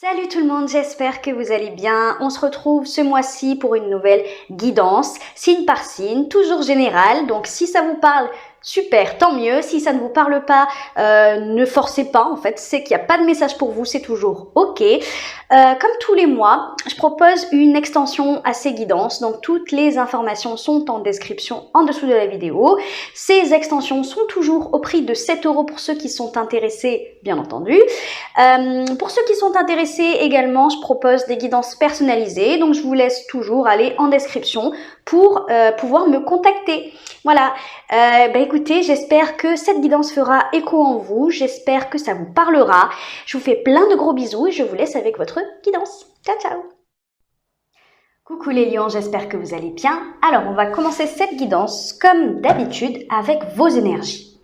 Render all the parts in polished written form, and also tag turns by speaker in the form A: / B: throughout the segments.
A: Salut tout le monde, j'espère que vous allez bien. On se retrouve ce mois-ci pour une nouvelle guidance, signe par signe, toujours générale. Donc si ça vous parle, super, tant mieux. Si ça ne vous parle pas, ne forcez pas en fait. C'est qu'il n'y a pas de message pour vous, c'est toujours ok. Comme tous les mois, je propose une extension à ces guidances. Donc toutes les informations sont en description en dessous de la vidéo. Ces extensions sont toujours au prix de 7 € pour ceux qui sont intéressés, bien entendu. Pour ceux qui sont intéressés également, je propose des guidances personnalisées. Donc je vous laisse toujours aller en description pour pouvoir me contacter. Voilà, écoutez, j'espère que cette guidance fera écho en vous, j'espère que ça vous parlera. Je vous fais plein de gros bisous et je vous laisse avec votre guidance. Ciao, ciao! Coucou les lions, j'espère que vous allez bien. Alors, on va commencer cette guidance comme d'habitude avec vos énergies.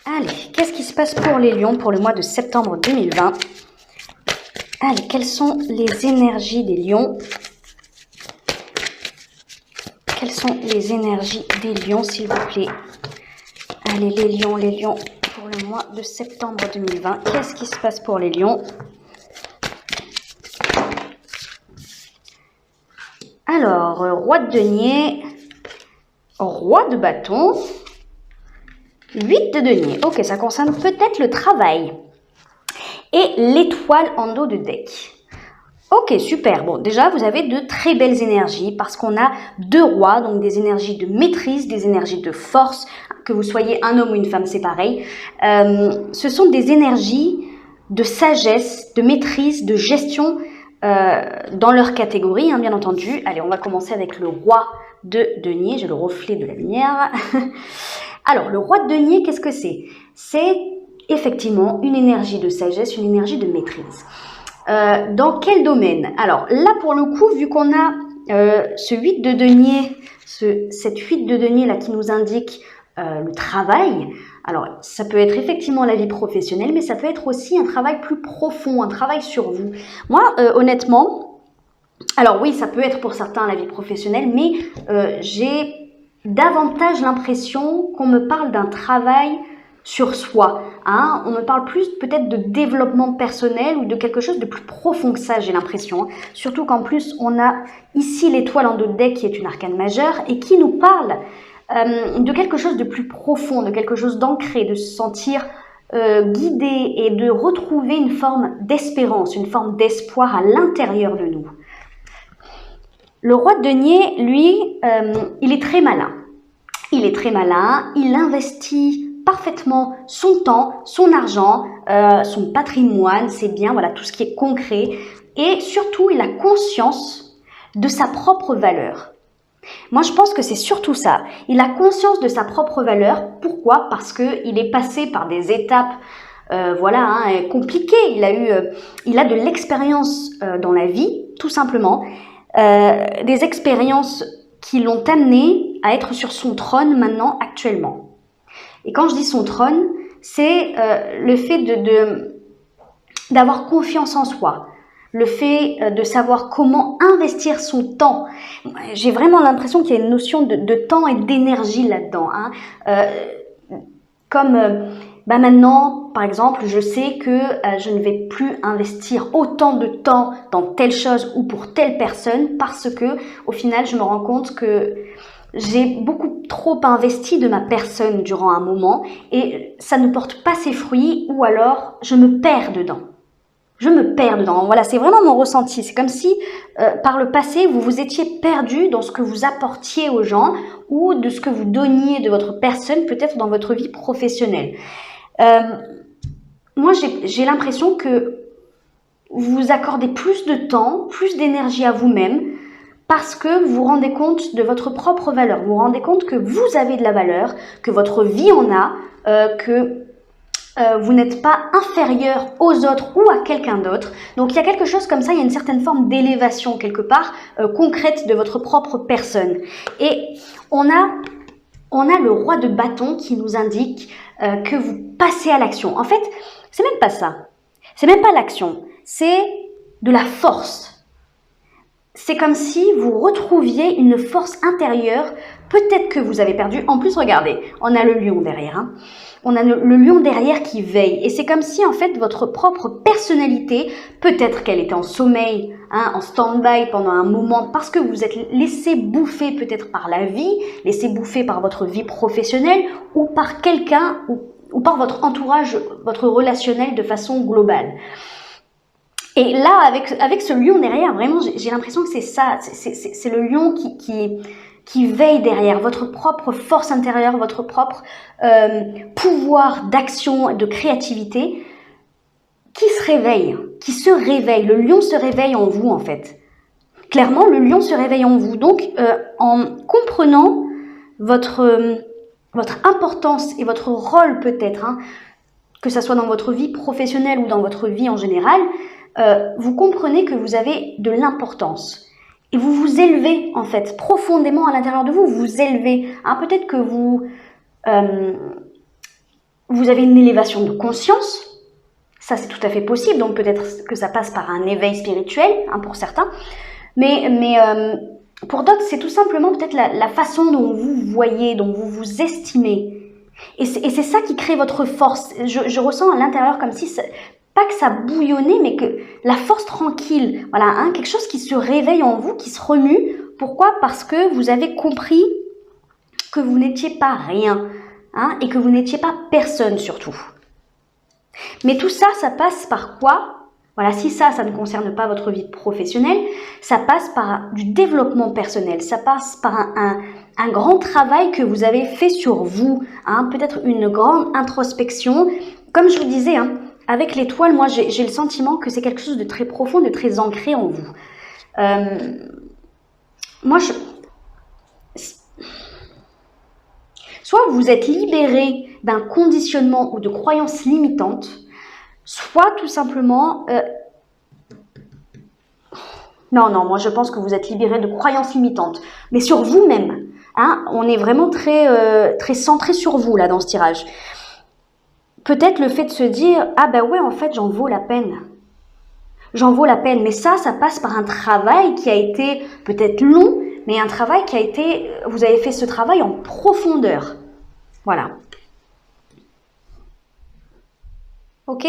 A: Allez, qu'est-ce qui se passe pour les lions pour le mois de septembre 2020? Allez, quelles sont les énergies des lions? Quelles sont les énergies des lions, s'il vous plaît? Allez, les lions, pour le mois de septembre 2020. Qu'est-ce qui se passe pour les lions? Alors, roi de denier, roi de bâton, 8 de denier. Ok, ça concerne peut-être le travail. Et l'étoile en dos de deck. Ok, super. Bon, déjà, vous avez de très belles énergies parce qu'on a deux rois, donc des énergies de maîtrise, des énergies de force. Que vous soyez un homme ou une femme, c'est pareil. Ce sont des énergies de sagesse, de maîtrise, de gestion dans leur catégorie, hein, bien entendu. Allez, on va commencer avec le roi de denier. J'ai le reflet de la lumière. Alors, le roi de denier, qu'est-ce que c'est? C'est effectivement une énergie de sagesse, une énergie de maîtrise. Dans quel domaine? Alors là, pour le coup, vu qu'on a ce 8 de denier, cette 8 de denier là qui nous indique le travail, alors ça peut être effectivement la vie professionnelle, mais ça peut être aussi un travail plus profond, un travail sur vous. Moi, honnêtement, alors oui, ça peut être pour certains la vie professionnelle, mais j'ai davantage l'impression qu'on me parle d'un travail sur soi, hein. On me parle plus peut-être de développement personnel ou de quelque chose de plus profond que ça, j'ai l'impression, hein. Surtout qu'en plus on a ici l'étoile en dos de deck qui est une arcane majeure et qui nous parle de quelque chose de plus profond, de quelque chose d'ancré, de se sentir guidé et de retrouver une forme d'espérance, une forme d'espoir à l'intérieur de nous. Le roi de denier, lui, il est très malin. Il est très malin, il investit parfaitement son temps, son argent, son patrimoine, c'est bien, voilà, tout ce qui est concret. Et surtout, il a conscience de sa propre valeur. Moi, je pense que c'est surtout ça. Il a conscience de sa propre valeur. Pourquoi? Parce qu'il est passé par des étapes compliquées. Il a de l'expérience dans la vie, tout simplement. Des expériences qui l'ont amené à être sur son trône maintenant, actuellement. Et quand je dis son trône, c'est le fait d'avoir confiance en soi, le fait de savoir comment investir son temps. J'ai vraiment l'impression qu'il y a une notion de temps et d'énergie là-dedans, hein. Maintenant, par exemple, je sais que je ne vais plus investir autant de temps dans telle chose ou pour telle personne parce que, au final, je me rends compte que j'ai beaucoup trop investi de ma personne durant un moment et ça ne porte pas ses fruits ou alors je me perds dedans. Je me perds dedans. Voilà, c'est vraiment mon ressenti. C'est comme si, par le passé, vous vous étiez perdu dans ce que vous apportiez aux gens ou de ce que vous donniez de votre personne, peut-être dans votre vie professionnelle. Moi, j'ai l'impression que vous accordez plus de temps, plus d'énergie à vous-même parce que vous vous rendez compte de votre propre valeur. Vous vous rendez compte que vous avez de la valeur, que votre vie en a, que vous n'êtes pas inférieur aux autres ou à quelqu'un d'autre. Donc il y a quelque chose comme ça, il y a une certaine forme d'élévation quelque part concrète de votre propre personne. Et on a le roi de bâton qui nous indique que vous passez à l'action. En fait, c'est même pas ça. C'est même pas l'action. C'est de la force. c'est comme si vous retrouviez une force intérieure, peut-être que vous avez perdu. En plus, regardez, on a le lion derrière. Hein. On a le lion derrière qui veille. Et c'est comme si, en fait, votre propre personnalité, peut-être qu'elle était en sommeil, hein, en stand-by pendant un moment, parce que vous êtes laissé bouffer peut-être par la vie, laissé bouffer par votre vie professionnelle, ou par quelqu'un, ou par votre entourage, votre relationnel de façon globale. Et là, avec ce lion derrière, vraiment, j'ai l'impression que c'est ça, c'est le lion qui veille derrière, votre propre force intérieure, votre propre pouvoir d'action, de créativité, qui se réveille. Le lion se réveille en vous, en fait. Clairement, le lion se réveille en vous. Donc, en comprenant votre importance et votre rôle peut-être, hein, que ce soit dans votre vie professionnelle ou dans votre vie en général, vous comprenez que vous avez de l'importance. Et vous vous élevez, en fait, profondément à l'intérieur de vous, vous vous élevez. Hein, peut-être que vous avez une élévation de conscience, ça c'est tout à fait possible, donc peut-être que ça passe par un éveil spirituel, hein, pour certains, mais pour d'autres, c'est tout simplement peut-être la façon dont vous voyez, dont vous vous estimez. Et c'est ça qui crée votre force. Je ressens à l'intérieur comme si, pas que ça bouillonnait, mais que la force tranquille, voilà, hein, quelque chose qui se réveille en vous, qui se remue. Pourquoi? Parce que vous avez compris que vous n'étiez pas rien, hein, et que vous n'étiez pas personne surtout. Mais tout ça, ça passe par quoi? Voilà, si ça ne concerne pas votre vie professionnelle, ça passe par du développement personnel, ça passe par un grand travail que vous avez fait sur vous, hein, peut-être une grande introspection. Comme je vous disais, hein, avec l'étoile, moi j'ai le sentiment que c'est quelque chose de très profond, de très ancré en vous. Soit vous êtes libéré d'un conditionnement ou de croyances limitantes, soit tout simplement... Non, moi je pense que vous êtes libéré de croyances limitantes, mais sur vous-même. Hein, on est vraiment très centré sur vous là dans ce tirage. Peut-être le fait de se dire « Ah ben ouais, en fait, j'en vaux la peine. J'en vaux la peine. » Mais ça passe par un travail qui a été peut-être long, mais un travail qui a été... Vous avez fait ce travail en profondeur. Voilà. Ok?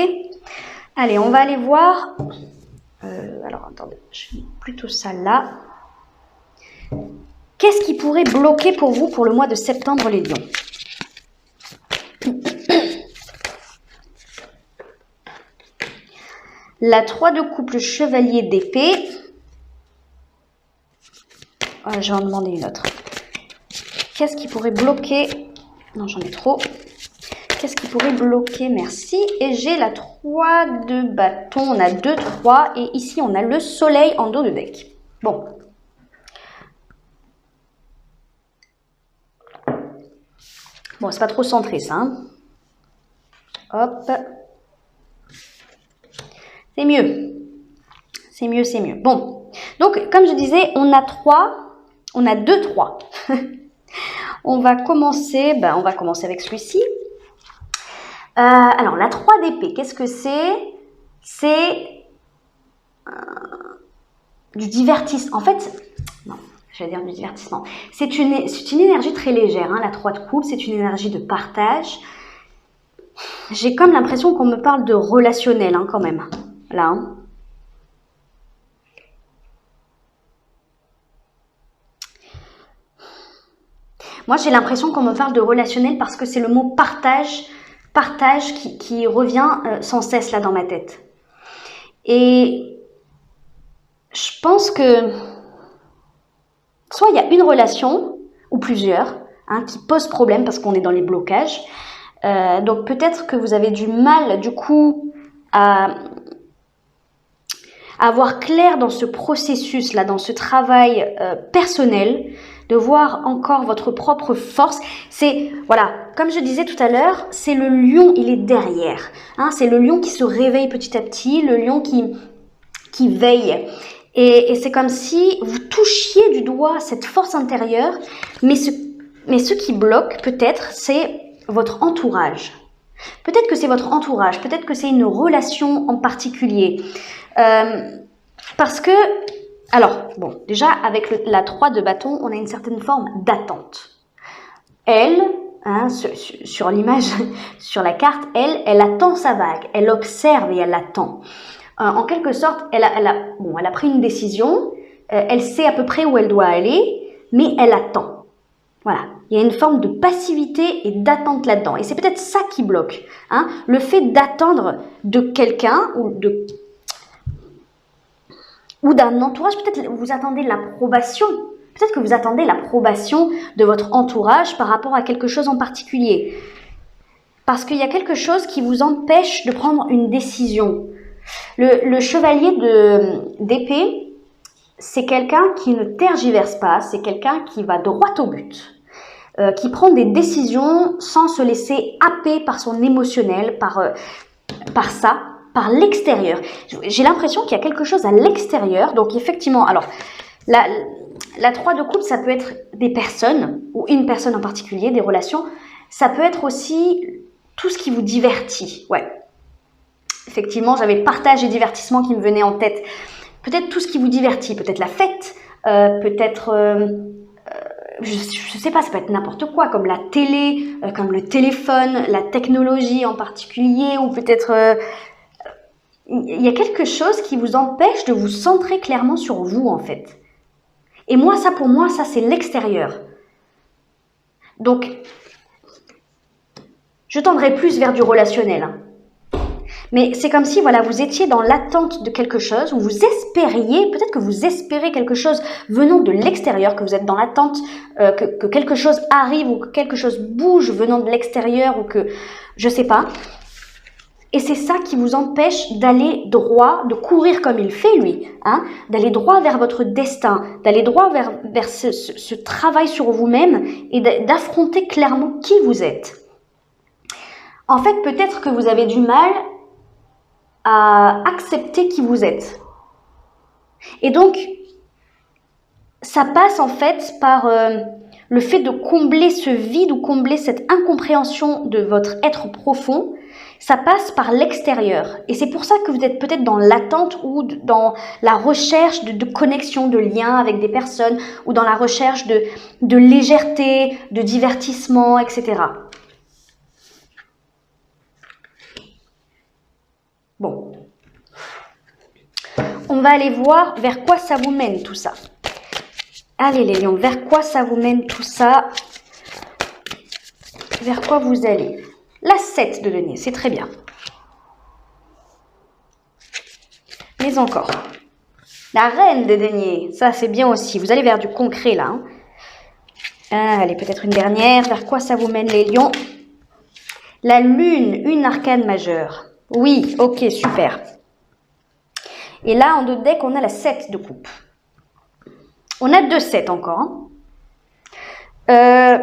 A: Allez, on va aller voir... alors, attendez, je mets plutôt ça là. Qu'est-ce qui pourrait bloquer pour vous pour le mois de septembre, les lions? La 3 de coupe, le chevalier d'épée. Oh, je vais en demander une autre. Qu'est-ce qui pourrait bloquer? Non, j'en ai trop. Qu'est-ce qui pourrait bloquer? Merci. Et j'ai la 3 de bâton. On a 2, 3. Et ici, on a le soleil en dos de deck. Bon. Bon, c'est pas trop centré, ça. Hein. Hop. C'est mieux. C'est mieux, c'est mieux. Bon. Donc, comme je disais, on a 2, 3. On va commencer avec celui-ci. Alors, la 3 d'épée, qu'est-ce que c'est? C'est du divertissement. En fait, non, je vais dire du divertissement. C'est une énergie très légère, hein, la 3 de coupe. C'est une énergie de partage. J'ai comme l'impression qu'on me parle de relationnel, hein, quand même. Là, hein. Moi, j'ai l'impression qu'on me parle de relationnel parce que c'est le mot partage qui revient sans cesse là dans ma tête. Et je pense que soit il y a une relation ou plusieurs, hein, qui posent problème parce qu'on est dans les blocages. Donc peut-être que vous avez du mal du coup à avoir clair dans ce processus là, dans ce travail personnel, de voir encore votre propre force. C'est, voilà, comme je disais tout à l'heure, c'est le lion, il est derrière. Hein, c'est le lion qui se réveille petit à petit, le lion qui veille. Et c'est comme si vous touchiez du doigt cette force intérieure, mais ce qui bloque peut-être, c'est votre entourage. Peut-être que c'est votre entourage, peut-être que c'est une relation en particulier. Parce que Alors, bon, déjà, avec la 3 de bâton, on a une certaine forme d'attente. Elle, hein, sur l'image, sur la carte, elle attend sa vague, elle observe et elle attend. En quelque sorte, elle a pris une décision, elle sait à peu près où elle doit aller, mais elle attend. Voilà, il y a une forme de passivité et d'attente là-dedans. Et c'est peut-être ça qui bloque. Hein, le fait d'attendre de quelqu'un ou d'un entourage, peut-être vous attendez l'approbation. Peut-être que vous attendez l'approbation de votre entourage par rapport à quelque chose en particulier. Parce qu'il y a quelque chose qui vous empêche de prendre une décision. Le chevalier d'épée, c'est quelqu'un qui ne tergiverse pas, c'est quelqu'un qui va droit au but, qui prend des décisions sans se laisser happer par son émotionnel, par l'extérieur. J'ai l'impression qu'il y a quelque chose à l'extérieur, donc effectivement, alors, la 3 de coupe, ça peut être des personnes, ou une personne en particulier, des relations, ça peut être aussi tout ce qui vous divertit, ouais. Effectivement, j'avais partage et divertissement qui me venaient en tête. Peut-être tout ce qui vous divertit, peut-être la fête, peut-être, je sais pas, ça peut être n'importe quoi, comme la télé, comme le téléphone, la technologie en particulier, ou peut-être, il y a quelque chose qui vous empêche de vous centrer clairement sur vous, en fait. Et moi, pour moi, ça, c'est l'extérieur. Donc, je tendrai plus vers du relationnel, hein. Mais c'est comme si, voilà, vous étiez dans l'attente de quelque chose, ou vous espériez, peut-être que vous espérez quelque chose venant de l'extérieur, que vous êtes dans l'attente que quelque chose arrive, ou que quelque chose bouge venant de l'extérieur, ou que, je sais pas. Et c'est ça qui vous empêche d'aller droit, de courir comme il fait lui, hein, d'aller droit vers votre destin, d'aller droit vers ce travail sur vous-même et d'affronter clairement qui vous êtes. En fait, peut-être que vous avez du mal à accepter qui vous êtes. Et donc, ça passe en fait par le fait de combler ce vide ou combler cette incompréhension de votre être profond. Ça passe par l'extérieur. Et c'est pour ça que vous êtes peut-être dans l'attente ou dans la recherche de connexion, de liens avec des personnes, ou dans la recherche de légèreté, de divertissement, etc. Bon. On va aller voir vers quoi ça vous mène tout ça. Allez les lions, vers quoi ça vous mène tout ça? Vers quoi vous allez? La 7 de denier, c'est très bien. Mais encore. La reine de denier, ça c'est bien aussi. Vous allez vers du concret là. Hein. Allez, peut-être une dernière. Vers quoi ça vous mène les lions? La lune, une arcane majeure. Oui, ok, super. Et là, en dos de deck, on a la 7 de coupe. On a 2 7 encore. Hein.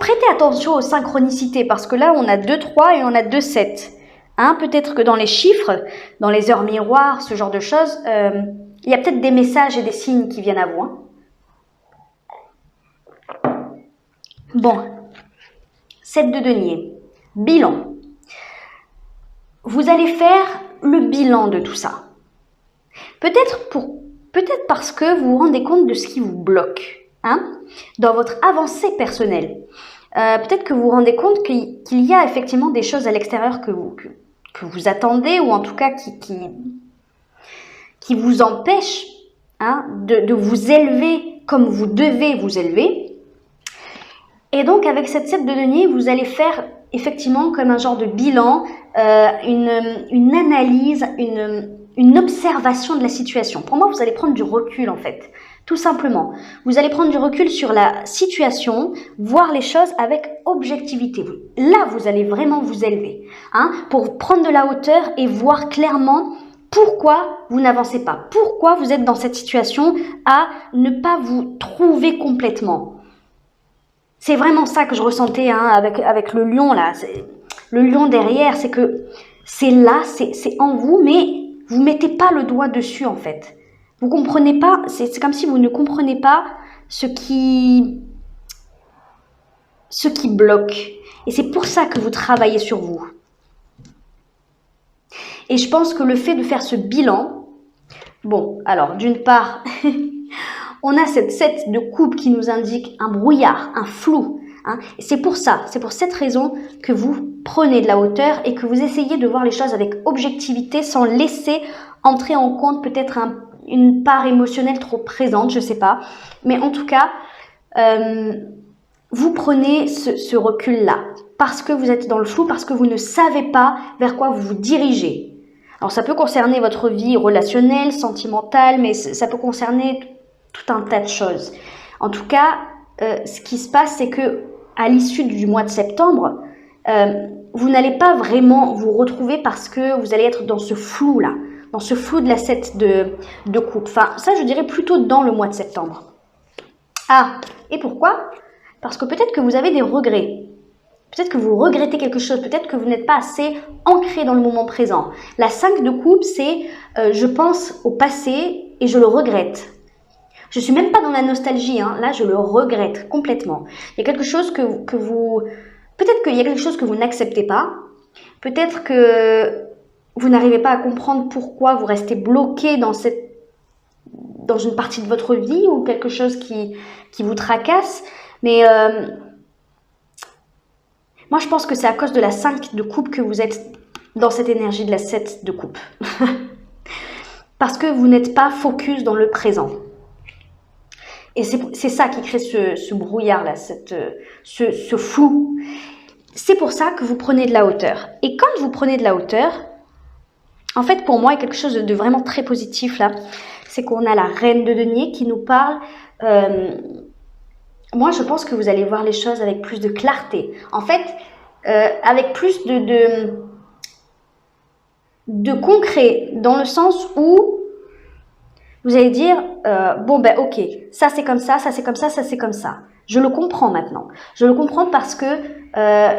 A: Prêtez attention aux synchronicités, parce que là, on a 2 3 et on a 2 7. Hein, peut-être que dans les chiffres, dans les heures miroirs, ce genre de choses, il y a peut-être des messages et des signes qui viennent à vous. Hein. Bon, 7 de denier. Bilan. Vous allez faire le bilan de tout ça. Peut-être parce que vous vous rendez compte de ce qui vous bloque, hein, dans votre avancée personnelle. Peut-être que vous vous rendez compte qu'il y a effectivement des choses à l'extérieur que vous attendez, ou en tout cas qui vous empêchent, hein, de vous élever comme vous devez vous élever. Et donc, avec cette 7 de denier, vous allez faire effectivement comme un genre de bilan, une analyse, une observation de la situation. Pour moi, vous allez prendre du recul en fait, tout simplement. Vous allez prendre du recul sur la situation, voir les choses avec objectivité. Là, vous allez vraiment vous élever, hein, pour prendre de la hauteur et voir clairement pourquoi vous n'avancez pas, pourquoi vous êtes dans cette situation à ne pas vous trouver complètement. C'est vraiment ça que je ressentais, hein, avec le lion là. Le lion derrière, c'est que c'est là, c'est en vous, mais vous mettez pas le doigt dessus en fait. Vous comprenez pas, c'est comme si vous ne comprenez pas ce qui bloque. Et c'est pour ça que vous travaillez sur vous. Et je pense que le fait de faire ce bilan Bon, alors d'une part, on a cette 7 de coupe qui nous indique un brouillard, un flou. Hein, et c'est pour ça, c'est pour cette raison que vous prenez de la hauteur et que vous essayez de voir les choses avec objectivité sans laisser entrer en compte peut-être une part émotionnelle trop présente, je sais pas. Mais en tout cas, vous prenez ce recul-là parce que vous êtes dans le flou, parce que vous ne savez pas vers quoi vous vous dirigez. Alors ça peut concerner votre vie relationnelle, sentimentale, mais ça peut concerner tout un tas de choses. En tout cas, ce qui se passe, c'est que à l'issue du mois de septembre, vous n'allez pas vraiment vous retrouver parce que vous allez être dans ce flou-là, dans ce flou de la 7 de coupe. Enfin, ça, je dirais plutôt dans le mois de septembre. Ah, et pourquoi? Parce que peut-être que vous avez des regrets. Peut-être que vous regrettez quelque chose, peut-être que vous n'êtes pas assez ancré dans le moment présent. La 5 de coupe, c'est je pense au passé et je le regrette. Je suis même pas dans la nostalgie, hein. Là je le regrette complètement. Il y a quelque chose que vous... Peut-être qu'il y a quelque chose que vous n'acceptez pas. Peut-être que vous n'arrivez pas à comprendre pourquoi vous restez bloqué dans une partie de votre vie ou quelque chose qui vous tracasse. Mais moi, je pense que c'est à cause de la 5 de coupe que vous êtes dans cette énergie de la 7 de coupe. Parce que vous n'êtes pas focus dans le présent. Et c'est ça qui crée ce brouillard-là, ce flou. C'est pour ça que vous prenez de la hauteur. Et quand vous prenez de la hauteur, en fait, pour moi, il y a quelque chose de vraiment très positif là. C'est qu'on a la reine de denier qui nous parle... moi, je pense que vous allez voir les choses avec plus de clarté. En fait, avec plus de concret, dans le sens où vous allez dire, bon ben ok, ça c'est comme ça c'est comme ça c'est comme ça. Je le comprends maintenant. Je le comprends parce que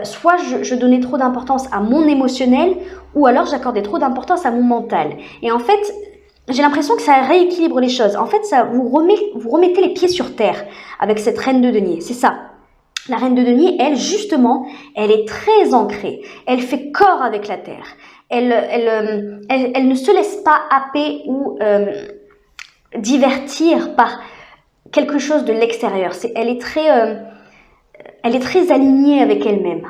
A: soit je donnais trop d'importance à mon émotionnel, ou alors j'accordais trop d'importance à mon mental. Et en fait, j'ai l'impression que ça rééquilibre les choses. En fait, ça vous remettez les pieds sur terre avec cette reine de denier. C'est ça. La reine de denier, elle, justement, elle est très ancrée. Elle fait corps avec la terre. Elle ne se laisse pas happer ou divertir par quelque chose de l'extérieur. Elle est très alignée avec elle-même.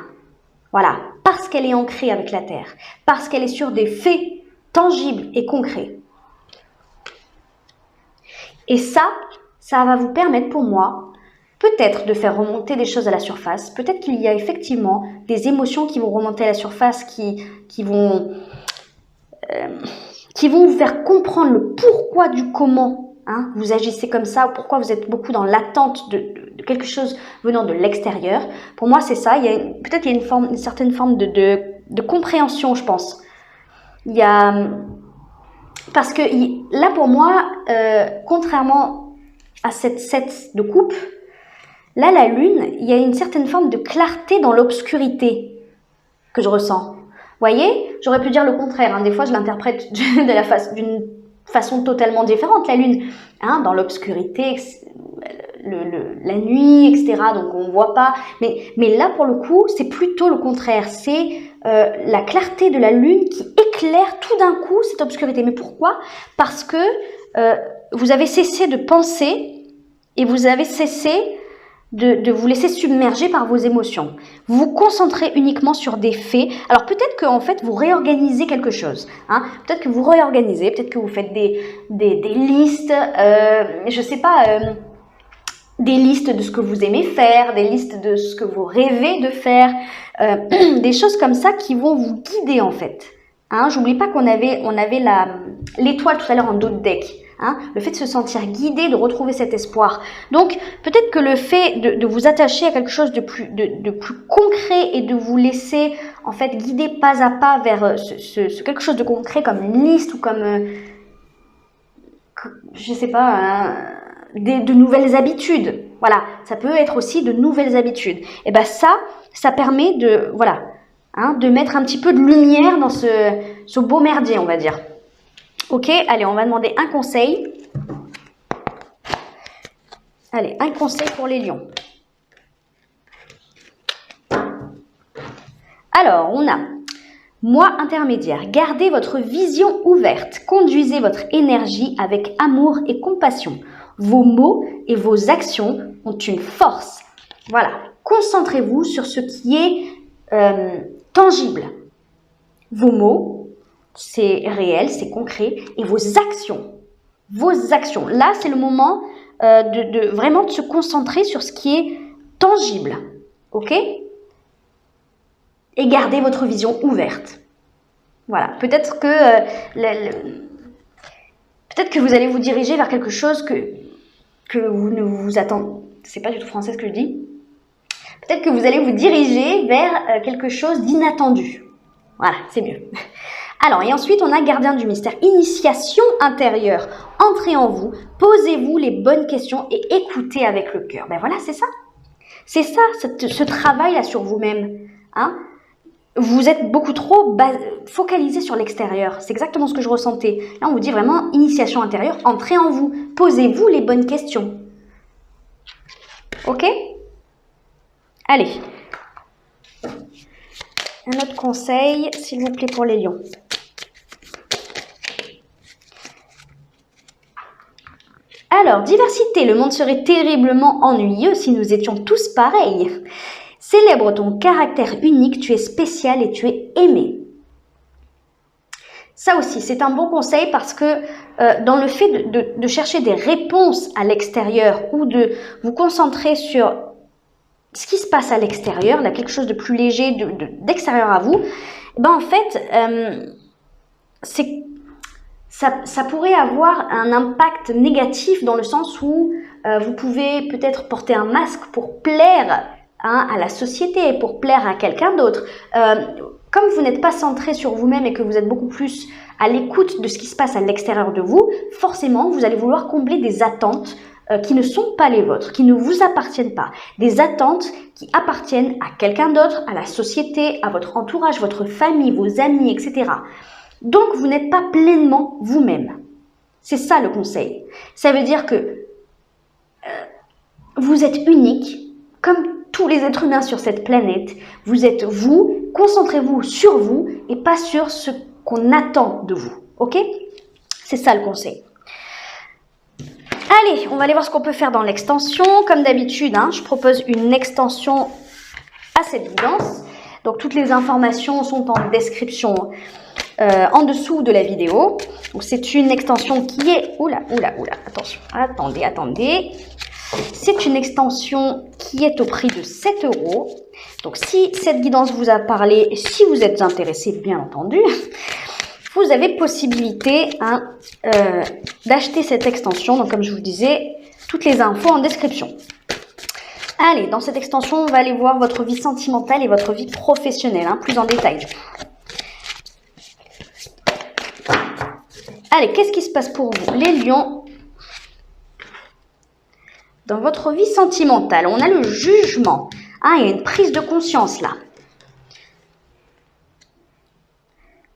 A: Voilà. Parce qu'elle est ancrée avec la terre. Parce qu'elle est sur des faits tangibles et concrets. Et ça va vous permettre pour moi, peut-être de faire remonter des choses à la surface. Peut-être qu'il y a effectivement des émotions qui vont remonter à la surface, qui vont vous faire comprendre le pourquoi du comment vous agissez comme ça, ou pourquoi vous êtes beaucoup dans l'attente de quelque chose venant de l'extérieur. Pour moi, c'est ça. Peut-être qu'il y a une certaine forme de compréhension, je pense. Il y a... Parce que là, pour moi, contrairement à cette 7 de coupe, là, la lune, il y a une certaine forme de clarté dans l'obscurité que je ressens. Vous voyez, j'aurais pu dire le contraire. Des fois, je l'interprète d'une façon totalement différente, la lune. Dans l'obscurité, la nuit, etc. Donc, on ne voit pas. Mais là, pour le coup, c'est plutôt le contraire. C'est la clarté de la lune qui éclaire tout d'un coup cette obscurité. Mais pourquoi? Parce que vous avez cessé de penser et vous avez cessé de vous laisser submerger par vos émotions. Vous vous concentrez uniquement sur des faits. Alors peut-être que en fait vous réorganisez quelque chose. Peut-être que vous réorganisez, peut-être que vous faites des listes, je sais pas, des listes de ce que vous aimez faire, des listes de ce que vous rêvez de faire, des choses comme ça qui vont vous guider en fait. J'oublie pas qu'on avait l'étoile tout à l'heure en dos de deck. Le fait de se sentir guidé, de retrouver cet espoir. Donc, peut-être que le fait de vous attacher à quelque chose de plus concret et de vous laisser, en fait, guider pas à pas vers quelque chose de concret comme une liste ou comme, je sais pas, de nouvelles habitudes. Voilà, ça peut être aussi de nouvelles habitudes. Et ben ça permet de mettre un petit peu de lumière dans ce beau merdier, on va dire. Ok, allez, on va demander un conseil. Allez, un conseil pour les lions. Alors, on a Moi intermédiaire, gardez votre vision ouverte, conduisez votre énergie avec amour et compassion. Vos mots et vos actions ont une force. Voilà, concentrez-vous sur ce qui est tangible. Vos mots, c'est réel, c'est concret, et vos actions. Là, c'est le moment de vraiment de se concentrer sur ce qui est tangible, ok? Et gardez votre vision ouverte. Voilà, peut-être que vous allez vous diriger vers quelque chose que vous ne vous attendez. C'est pas du tout français ce que je dis. Peut-être que vous allez vous diriger vers quelque chose d'inattendu. Voilà, c'est mieux. Alors, et ensuite, on a gardien du mystère. Initiation intérieure. Entrez en vous, posez-vous les bonnes questions et écoutez avec le cœur. Ben voilà, c'est ça. C'est ça, ce travail-là sur vous-même. Hein? Vous êtes beaucoup trop focalisé sur l'extérieur. C'est exactement ce que je ressentais. Là, on vous dit vraiment initiation intérieure. Entrez en vous. Posez-vous les bonnes questions. Ok? Allez. Un autre conseil, s'il vous plaît, pour les lions. Alors, diversité. Le monde serait terriblement ennuyeux si nous étions tous pareils. Célèbre ton caractère unique, tu es spécial et tu es aimé. Ça aussi, c'est un bon conseil parce que dans le fait de chercher des réponses à l'extérieur ou de vous concentrer sur ce qui se passe à l'extérieur, là, quelque chose de plus léger, d'extérieur à vous, ben en fait, ça pourrait avoir un impact négatif dans le sens où vous pouvez peut-être porter un masque pour plaire à la société, pour plaire à quelqu'un d'autre. Comme vous n'êtes pas centré sur vous-même et que vous êtes beaucoup plus à l'écoute de ce qui se passe à l'extérieur de vous, forcément, vous allez vouloir combler des attentes qui ne sont pas les vôtres, qui ne vous appartiennent pas. Des attentes qui appartiennent à quelqu'un d'autre, à la société, à votre entourage, votre famille, vos amis, etc. Donc, vous n'êtes pas pleinement vous-même. C'est ça le conseil. Ça veut dire que vous êtes unique, comme tous les êtres humains sur cette planète. Vous êtes vous, concentrez-vous sur vous et pas sur ce qu'on attend de vous. Ok? C'est ça le conseil. Allez, on va aller voir ce qu'on peut faire dans l'extension. Comme d'habitude, je propose une extension à cette guidance. Donc, toutes les informations sont en description en dessous de la vidéo. Donc, c'est une extension qui est... Oula, attention, attendez. C'est une extension qui est au prix de 7 €. Donc, si cette guidance vous a parlé, et si vous êtes intéressé, bien entendu, vous avez possibilité d'acheter cette extension. Donc, comme je vous disais, toutes les infos en description. Allez, dans cette extension, on va aller voir votre vie sentimentale et votre vie professionnelle, plus en détail. Allez, qu'est-ce qui se passe pour vous, les lions? Dans votre vie sentimentale, on a le jugement. Il y a une prise de conscience là.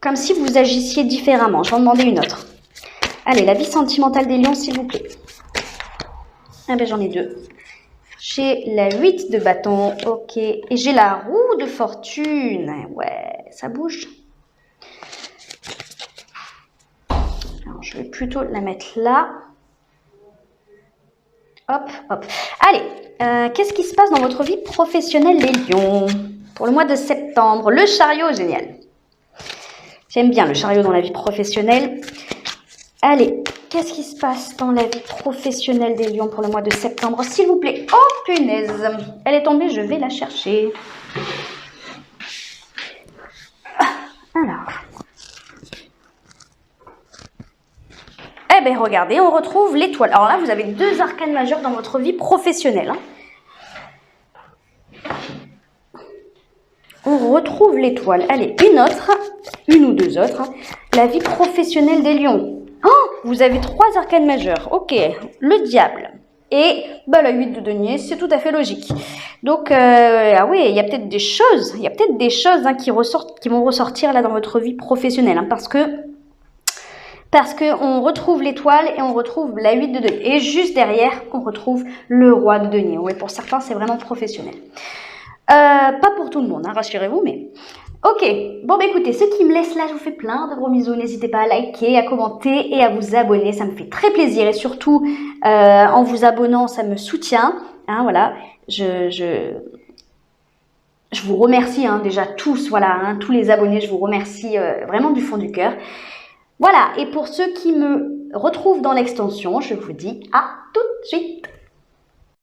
A: Comme si vous agissiez différemment. Je vais en demander une autre. Allez, la vie sentimentale des lions, s'il vous plaît. J'en ai deux. J'ai la 8 de bâton, ok. Et j'ai la roue de fortune. Ouais, ça bouge. Alors, je vais plutôt la mettre là. Hop. Allez, qu'est-ce qui se passe dans votre vie professionnelle, les lions? Pour le mois de septembre, le chariot, génial. J'aime bien le chariot dans la vie professionnelle. Allez, qu'est-ce qui se passe dans la vie professionnelle des lions pour le mois de septembre, s'il vous plaît? Oh, punaise! Elle est tombée, je vais la chercher. Alors. Regardez, on retrouve l'étoile. Alors là, vous avez 2 arcanes majeures dans votre vie professionnelle. On retrouve l'étoile. Allez, une ou deux autres. La vie professionnelle des lions. Oh, vous avez 3 arcanes majeures. Ok, le diable. Et la 8 de denier, c'est tout à fait logique. Donc, oui, il y a peut-être des choses. Qui vont ressortir là dans votre vie professionnelle. Parce qu'on retrouve l'étoile et on retrouve la 8 de denier. Et juste derrière, on retrouve le roi de denier. Oui, pour certains, c'est vraiment professionnel. Pas pour tout le monde, rassurez-vous, mais... Ok, bon bah écoutez, ceux qui me laissent là, je vous fais plein de gros bisous. N'hésitez pas à liker, à commenter et à vous abonner, ça me fait très plaisir. Et surtout, en vous abonnant, ça me soutient. Hein, voilà, je vous remercie hein, déjà tous, voilà, hein, tous les abonnés, je vous remercie vraiment du fond du cœur. Voilà, et pour ceux qui me retrouvent dans l'extension, je vous dis à tout de suite.